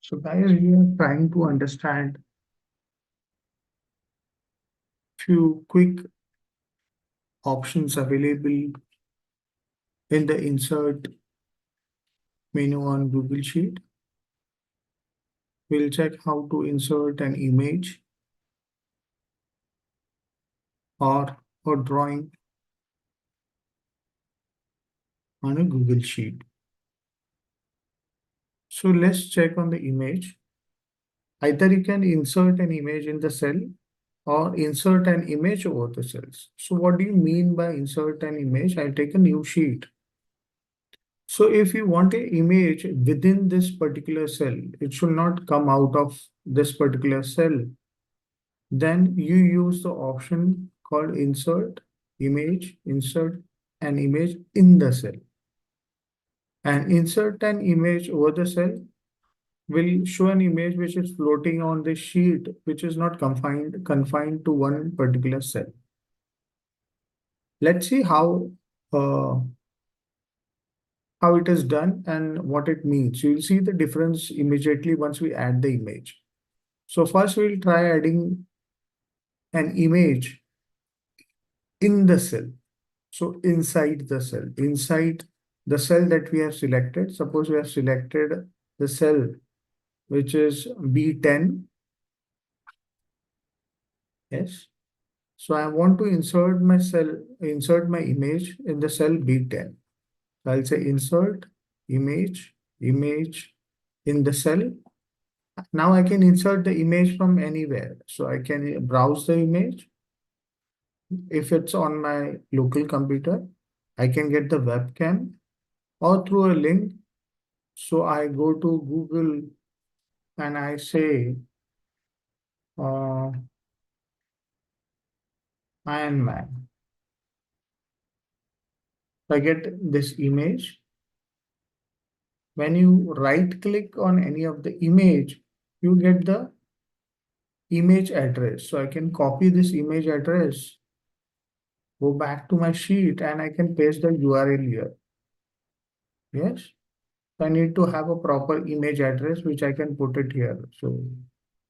So guys, we are trying to understand few quick options available in the insert menu on Google Sheet. We'll check how to insert an image or a drawing on a Google Sheet. So let's check on the image. Either you can insert an image in the cell or insert an image over the cells. So what do you mean by insert an image? I'll take a new sheet. So if you want an image within this particular cell, it should not come out of this particular cell. Then you use the option called insert an image in the cell. And insert an image over the cell will show an image which is floating on the sheet, which is not confined to one particular cell. Let's see uh, how it is done and what it means. You'll see the difference immediately once we add the image. So first we'll try adding an image in the cell. So inside the cell that we have selected, suppose we have selected the cell which is B10. Yes. So I want to insert my image in the cell B10. So I'll say insert image in the cell. Now I can insert the image from anywhere. So I can browse the image. If it's on my local computer, I can get the webcam or through a link. So I go to Google and I say Iron Man. I get this image. When you right click on any of the image, you get the image address. So I can copy this image address, go back to my sheet, and I can paste the URL here. Yes. I need to have a proper image address, which I can put it here. So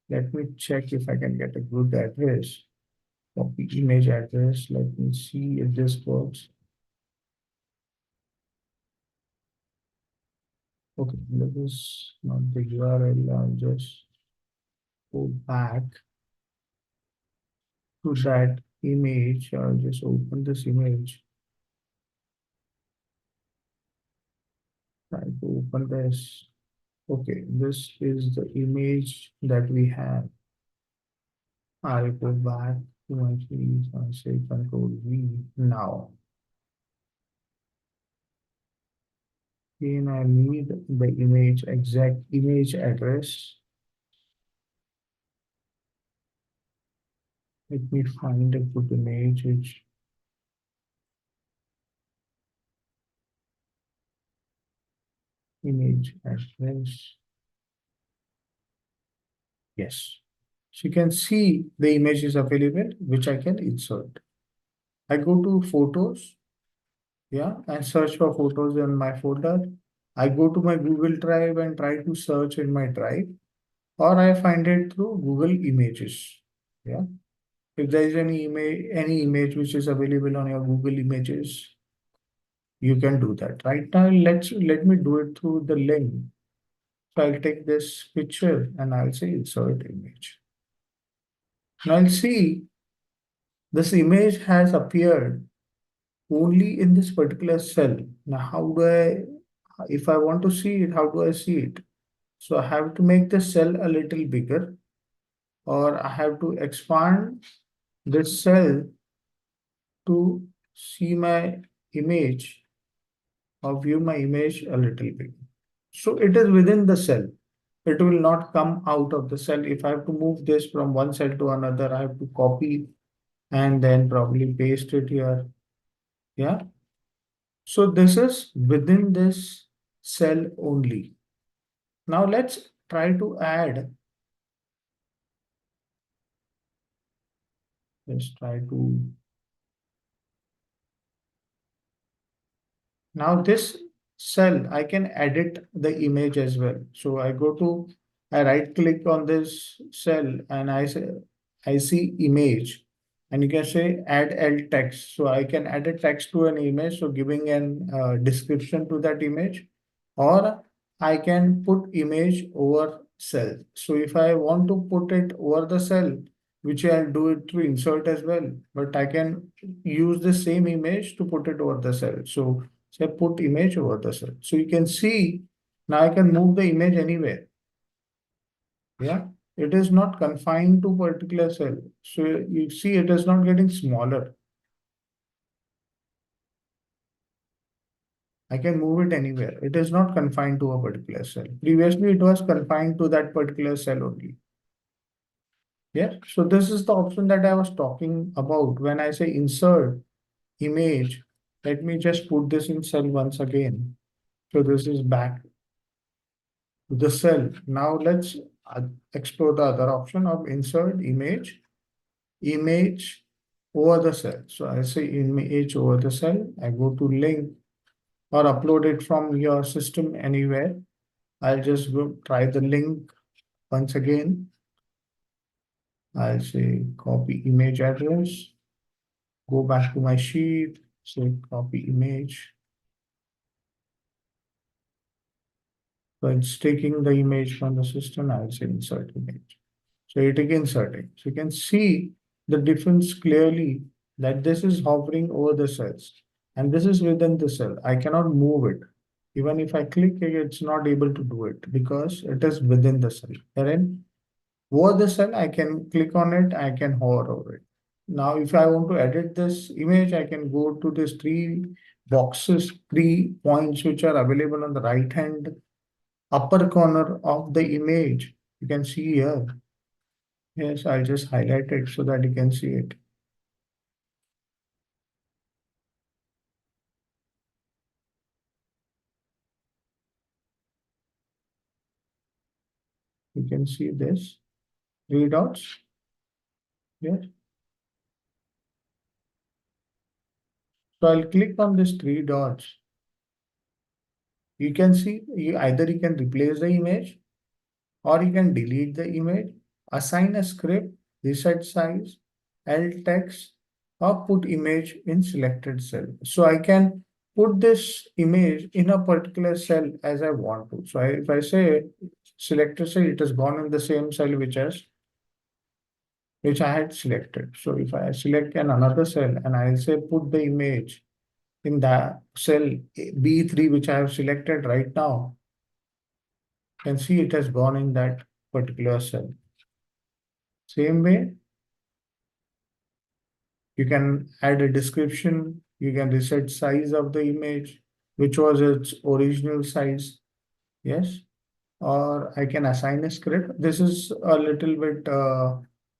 let me check if I can get a good address. Copy image address. Let me see if this works. Okay, this is not the URL. I'll just go back to that image. I'll just open this image. Try to open this. Okay, this is the image that we have. I'll go back to my sheet and say Control V now. Again, I need the exact image address. Let me find a good image which image address. Yes. So you can see the image is available, which I can insert. I go to photos, yeah, and search for photos in my folder. I go to my Google Drive and try to search in my drive, or I find it through Google Images. Yeah. If there is any image which is available on your Google Images, you can do that. Right now, let me do it through the link. So I'll take this picture and I'll say insert image. Now I'll see this image has appeared only in this particular cell. Now, if I want to see it, how do I see it? So I have to make the cell a little bigger, or I have to expand this cell to see my image or view my image a little bit. So it is within the cell. It will not come out of the cell. If I have to move this from one cell to another, I have to copy and then probably paste it here. Yeah. So this is within this cell only. Now let's try to add. Let's try to. Now this cell, I can edit the image as well. So I go to I right click on this cell and I see image, and you can say add alt text. So I can add a text to an image, so giving an description to that image, or I can put image over cell. So if I want to put it over the cell, which I'll do it through insert as well, but I can use the same image to put it over the cell. So say put image over the cell. So you can see now I can move the image anywhere. Yeah, it is not confined to particular cell. So you see it is not getting smaller. I can move it anywhere. It is not confined to a particular cell. Previously, it was confined to that particular cell only. Yeah. So this is the option that I was talking about when I say insert image. Let me just put this in cell once again. So this is back to the cell. Now let's explore the other option of insert image over the cell. So I say image over the cell. I go to link or upload it from your system anywhere. I'll just go try the link once again. I'll say copy image address, go back to my sheet, say copy image. So it's taking the image from the system. I'll say insert image. So it is inserting. So you can see the difference clearly that this is hovering over the cells and this is within the cell. I cannot move it. Even if I click it, it's not able to do it because it is within the cell. Wherein over the cell, I can click on it, I can hover over it. Now, if I want to edit this image, I can go to these three boxes, 3 points which are available on the right hand upper corner of the image. You can see here. Yes, I'll just highlight it so that you can see it. You can see this 3 dots. Yes. So I'll click on this 3 dots. You can see either you can replace the image or you can delete the image, assign a script, reset size, alt text, or put image in selected cell. So I can put this image in a particular cell as I want to. So if I say selected cell, it has gone in the same cell which I had selected. So if I select another cell and I'll say put the image in the cell B3 which I have selected right now, you can see it has gone in that particular cell. Same way, you can add a description, you can reset size of the image, which was its original size. Yes. Or I can assign a script. This is a little bit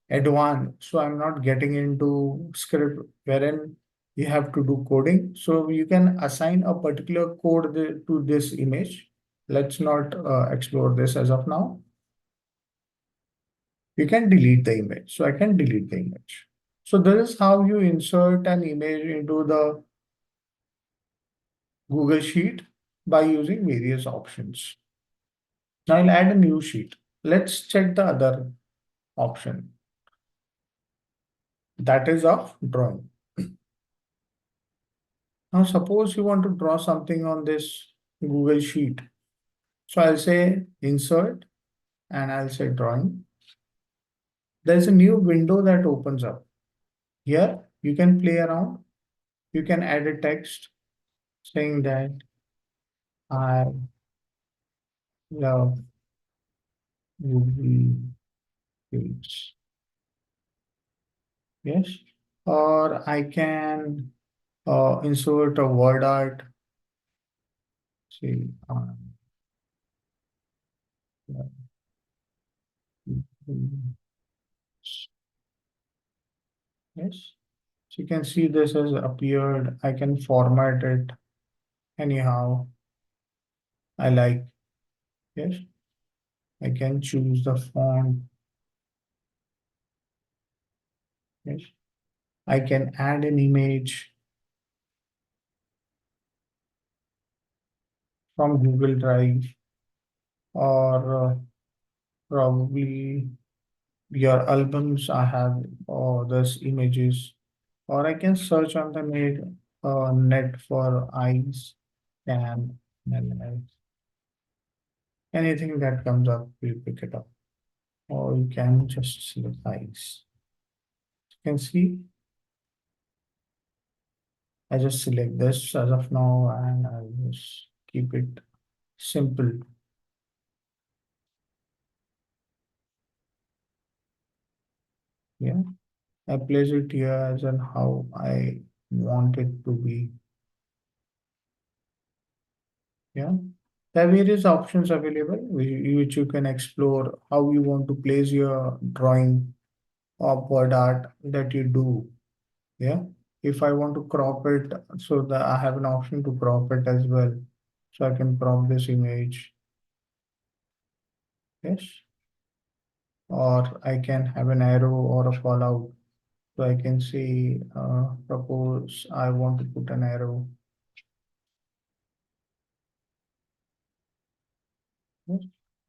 advanced, so I'm not getting into script wherein you have to do coding. So you can assign a particular code to this image. Let's not explore this as of now. You can delete the image. So I can delete the image. So this is how you insert an image into the Google Sheet by using various options. Now I'll add a new sheet. Let's check the other option. That is of drawing. Now suppose you want to draw something on this Google Sheet. So I'll say insert and I'll say drawing. There's a new window that opens up. Here you can play around. You can add a text saying that I love Google Sheets. Yes. Or I can insert a word art. See, yes. So you can see this has appeared. I can format it anyhow I like. Yes. I can choose the font. Yes. I can add an image from Google Drive or Probably your albums I have or this images, or I can search on the net for eyes and mesmerize. Anything that comes up, we pick it up. Or you can just select eyes. You can see I just select this as of now and I'll just keep it simple. Yeah, I place it here as in how I want it to be. Yeah, there are various options available which you can explore how you want to place your drawing or word art that you do. Yeah, if I want to crop it, so that I have an option to crop it as well. So I can crop this image. Yes, or I can have an arrow or a call out. So I can say, suppose I want to put an arrow. Yes.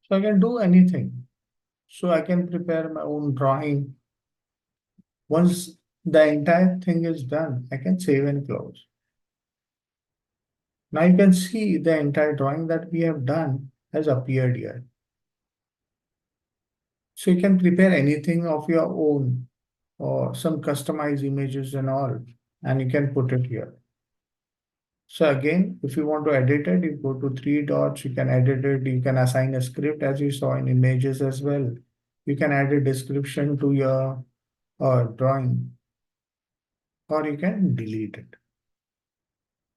So I can do anything. So I can prepare my own drawing. Once the entire thing is done, I can save and close. Now you can see the entire drawing that we have done has appeared here. So you can prepare anything of your own or some customized images and all, and you can put it here. So again, if you want to edit it, you go to three dots, you can edit it, you can assign a script as you saw in images as well. You can add a description to your drawing or you can delete it.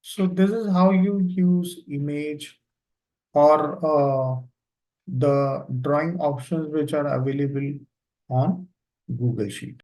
So this is how you use image or the drawing options which are available on Google Sheet.